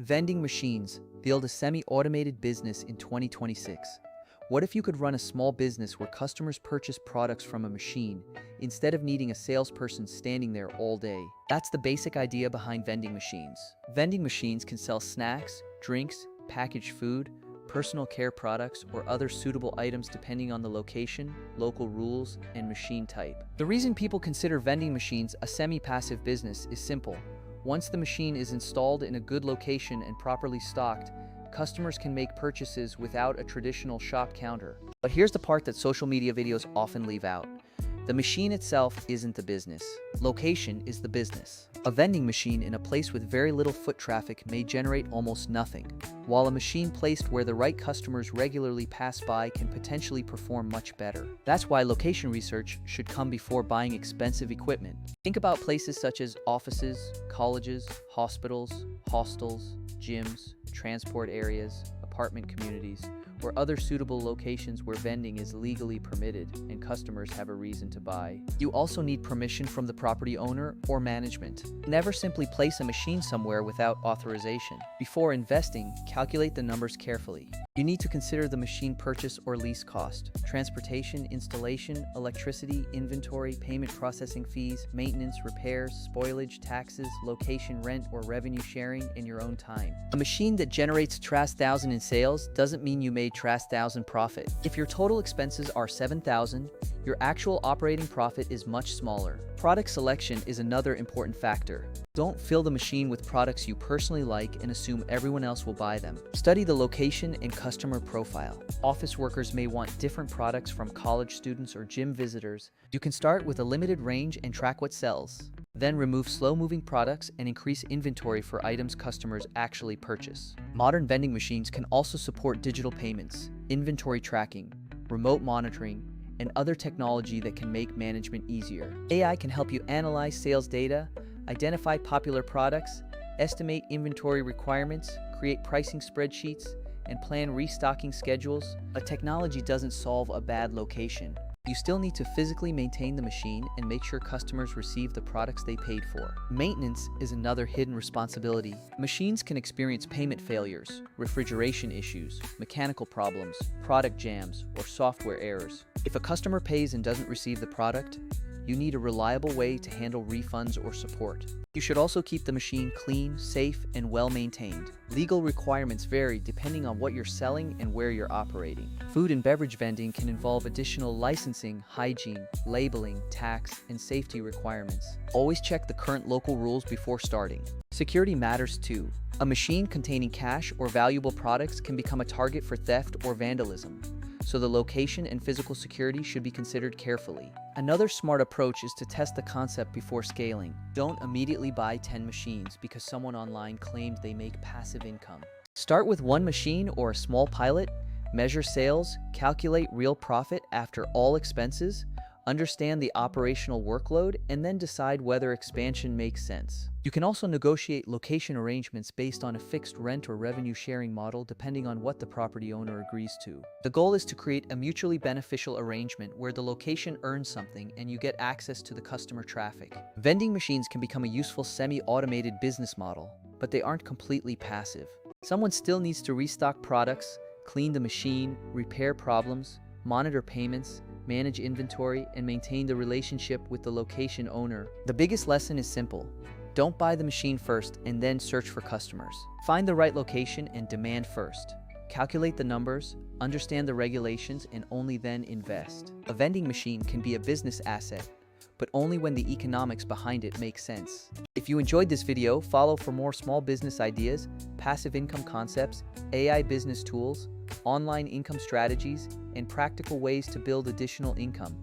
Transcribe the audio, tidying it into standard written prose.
Vending machines build a semi-automated business in 2026. What if you could run a small business where customers purchase products from a machine instead of needing a salesperson standing there all day? That's the basic idea behind vending machines. Vending machines can sell snacks, drinks, packaged food, personal care products, or other suitable items depending on the location, local rules, and machine type. The reason people consider vending machines a semi-passive business is simple. Once the machine is installed in a good location and properly stocked, customers can make purchases without a traditional shop counter. But here's the part that social media videos often leave out. The machine itself isn't the business. Location is the business. A vending machine in a place with very little foot traffic may generate almost nothing, while a machine placed where the right customers regularly pass by can potentially perform much better. That's why location research should come before buying expensive equipment. Think about places such as offices, colleges, hospitals, hostels, gyms, transport areas, apartment communities, or other suitable locations where vending is legally permitted and customers have a reason to buy. You also need permission from the property owner or management. Never simply place a machine somewhere without authorization. Before investing, calculate the numbers carefully. You need to consider the machine purchase or lease cost, transportation, installation, electricity, inventory, payment processing fees, maintenance, repairs, spoilage, taxes, location rent, or revenue sharing in your own time. A machine that generates $1,000 in sales doesn't mean you made $1,000 profit. If your total expenses are $7,000, your actual operating profit is much smaller. Product selection is another important factor. Don't fill the machine with products you personally like and assume everyone else will buy them. Study the location and customer profile. Office workers may want different products from college students or gym visitors. You can start with a limited range and track what sells. Then remove slow-moving products and increase inventory for items customers actually purchase. Modern vending machines can also support digital payments, inventory tracking, remote monitoring, and other technology that can make management easier. AI can help you analyze sales data, identify popular products, estimate inventory requirements, create pricing spreadsheets, and plan restocking schedules. But technology doesn't solve a bad location. You still need to physically maintain the machine and make sure customers receive the products they paid for. Maintenance is another hidden responsibility. Machines can experience payment failures, refrigeration issues, mechanical problems, product jams, or software errors. If a customer pays and doesn't receive the product, you need a reliable way to handle refunds or support. You should also keep the machine clean, safe, and well-maintained. Legal requirements vary depending on what you're selling and where you're operating. Food and beverage vending can involve additional licensing, hygiene, labeling, tax, and safety requirements. Always check the current local rules before starting. Security matters too. A machine containing cash or valuable products can become a target for theft or vandalism, so the location and physical security should be considered carefully. Another smart approach is to test the concept before scaling. Don't immediately buy 10 machines because someone online claimed they make passive income. Start with one machine or a small pilot, measure sales, calculate real profit after all expenses, understand the operational workload, and then decide whether expansion makes sense. You can also negotiate location arrangements based on a fixed rent or revenue sharing model depending on what the property owner agrees to. The goal is to create a mutually beneficial arrangement where the location earns something and you get access to the customer traffic. Vending machines can become a useful semi-automated business model, but they aren't completely passive. Someone still needs to restock products, clean the machine, repair problems, monitor payments, manage inventory, and maintain the relationship with the location owner. The biggest lesson is simple. Don't buy the machine first and then search for customers. Find the right location and demand first. Calculate the numbers, understand the regulations, and only then invest. A vending machine can be a business asset, but only when the economics behind it make sense. If you enjoyed this video, follow for more small business ideas, passive income concepts, AI business tools, online income strategies, and practical ways to build additional income.